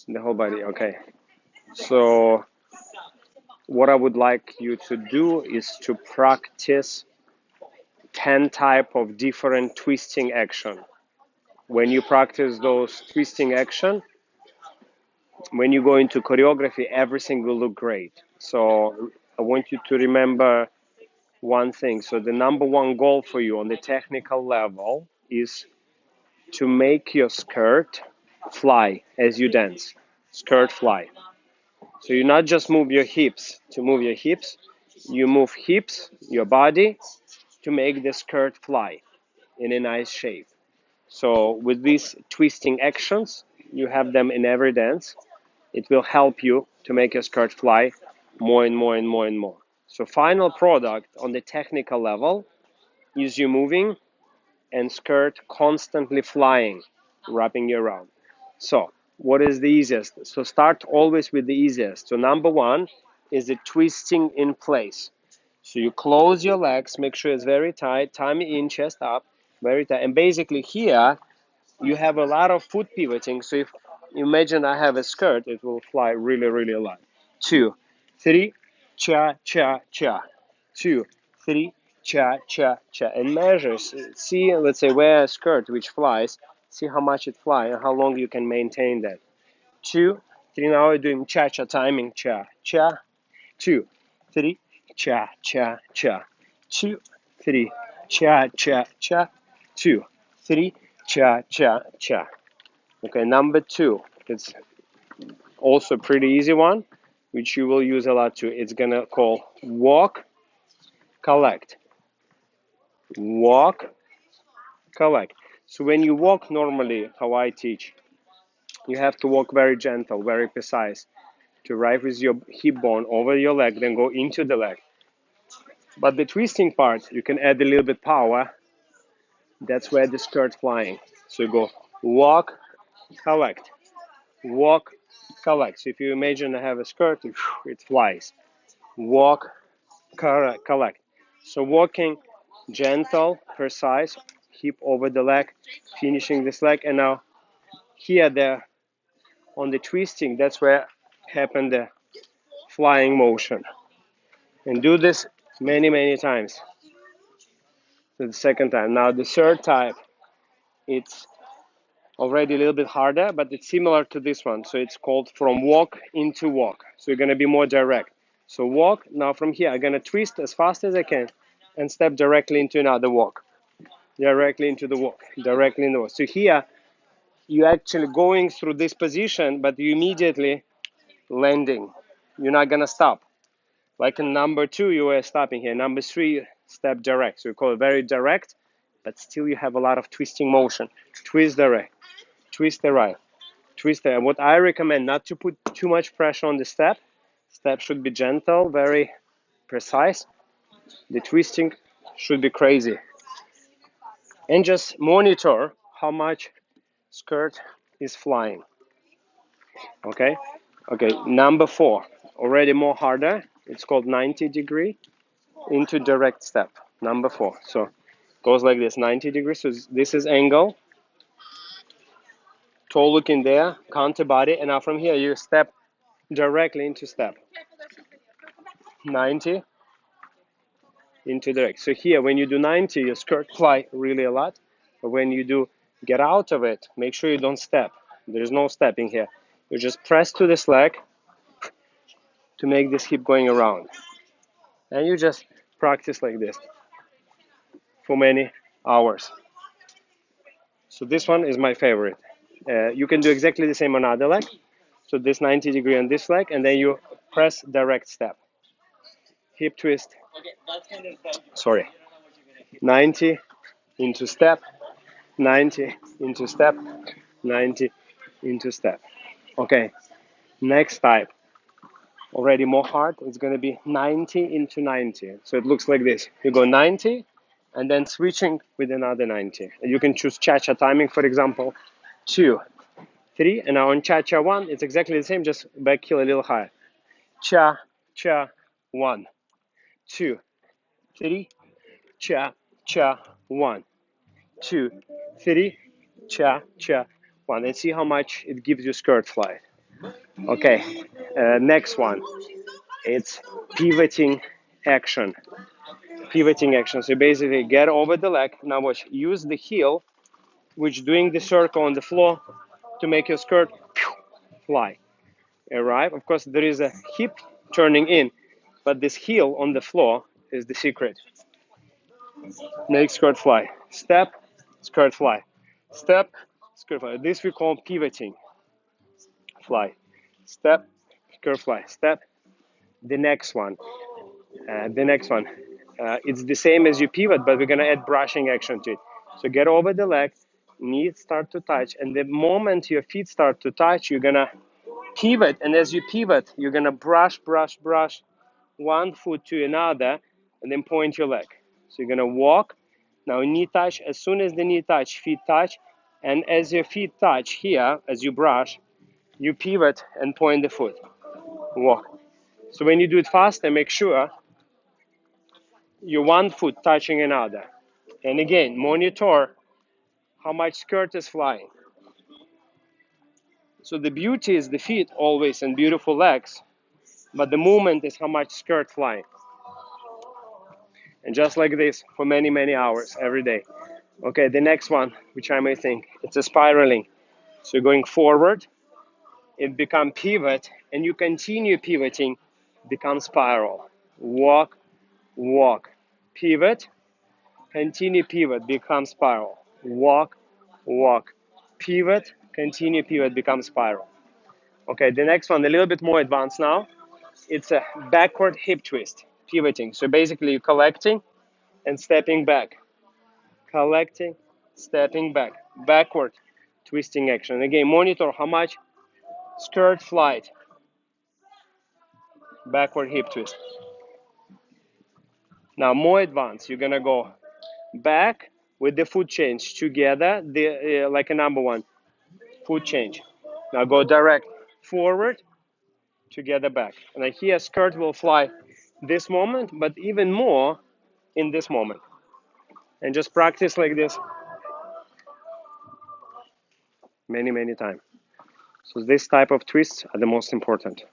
The whole body, okay. So what I would like you to do is to practice 10 type of different twisting action. When you practice those twisting action, when you go into choreography, everything will look great. So I want you to remember one thing. So the number one goal for you on the technical level is to make your skirt fly as you dance. Skirt fly. So you not just move your hips to move your hips, you move hips, your body, to make the skirt fly in a nice shape. So with these twisting actions, you have them in every dance. It will help you to make your skirt fly more and more and more and more. So final product on the technical level is you moving and skirt constantly flying, wrapping you around. So what is the easiest? So start always with the easiest. So number one is the twisting in place. So you close your legs, make sure it's very tight, tummy in, chest up, very tight. And basically here, you have a lot of foot pivoting. So if you imagine I have a skirt, it will fly really, really a lot. 2, 3, cha, cha, cha. 2, 3, cha, cha, cha. And measures. See, let's say, wear a skirt which flies. See how much it flies and how long you can maintain that. 2, 3. Now we're doing cha, cha timing. Cha, cha. 2, 3, cha, cha, cha. 2, 3, cha, cha, cha. 2, 3, cha, cha, cha. Okay, number two, it's also a pretty easy one, which you will use a lot too. It's gonna call walk, collect. Walk, collect. So when you walk normally, how I teach, you have to walk very gentle, very precise, to arrive with your hip bone over your leg, then go into the leg. But the twisting part, you can add a little bit power. That's where the skirt flying. So you go walk, collect, walk, collect. So if you imagine I have a skirt, it flies. Walk, collect. So walking, gentle, precise, hip over the leg, finishing this leg, and now here there on the twisting, that's where happened the flying motion. And do this many, many times. So the second time. Now the third type, it's already a little bit harder, but it's similar to this one. So it's called from walk into walk. So you're gonna be more direct. So walk, now from here, I'm gonna twist as fast as I can and step directly into another walk. Directly into the walk, directly in the walk. So here, you're actually going through this position, but you immediately landing. You're not gonna stop. Like in number two, you were stopping here. Number three, step direct. So you call it very direct, but still you have a lot of twisting motion. Twist the right, twist the right, twist the right. What I recommend, not to put too much pressure on the step. Step should be gentle, very precise. The twisting should be crazy. And just monitor how much skirt is flying. Okay. Okay, number four, already more harder. It's called 90-degree into direct step. Number four. So goes like this, 90 degrees. So this is angle, toe looking there, counter body, and now from here you step directly into step. 90 into direct. So here when you do 90, your skirt fly really a lot. But when you do get out of it, make sure you don't step. There's no stepping here. You just press to this leg to make this hip going around. And you just practice like this for many hours. So this one is my favorite. You can do exactly the same on other leg. So this 90-degree on this leg, and then you press direct step. Hip twist. Sorry. 90 into step, 90 into step, 90 into step. Okay, next type. Already more hard. It's going to be 90 into 90. So it looks like this. You go 90 and then switching with another 90. And you can choose cha-cha timing, for example, 2, 3. And now on cha-cha 1, it's exactly the same, just back heel a little higher. Cha, cha, 1, 2, 3, cha, cha, 1, 2, 3, cha, cha, 1. And see how much it gives you skirt fly. Okay, next one. It's pivoting action. Pivoting action. So basically get over the leg. Now watch, use the heel, which doing the circle on the floor to make your skirt fly. Alright, of course there is a hip turning in, but this heel on the floor is the secret. Make skirt fly. Step, skirt fly. Step, skirt fly. This we call pivoting. Fly. Step, skirt fly. Step. The next one. The next one. It's the same as you pivot, but we're gonna add brushing action to it. So get over the leg, knees start to touch, and the moment your feet start to touch, you're gonna pivot. And as you pivot, you're gonna brush, brush, brush one foot to another, and then point your leg. So you're gonna walk. Now knee touch. As soon as the knee touch, feet touch, and as your feet touch here, as you brush, you pivot and point the foot. Walk. So when you do it faster, make sure your one foot touching another. And again, monitor how much skirt is flying. So the beauty is the feet always and beautiful legs, but the movement is how much skirt flying. And just like this for many, many hours every day. Okay, the next one, which I may think, it's a spiraling. So going forward, it become pivot, and you continue pivoting, become spiral. Walk, walk, pivot, continue pivot, become spiral. Walk, walk, pivot, continue pivot, become spiral. Okay, the next one, a little bit more advanced now. It's a backward hip twist, pivoting. So basically you're collecting and stepping back. Collecting, stepping back. Backward twisting action. Again, monitor how much skirt flight. Backward hip twist. Now more advanced, you're gonna go back with the foot change together, like a number one, foot change. Now go direct forward, together back. And here skirt will fly this moment, but even more in this moment. And just practice like this many, many times. So this type of twists are the most important.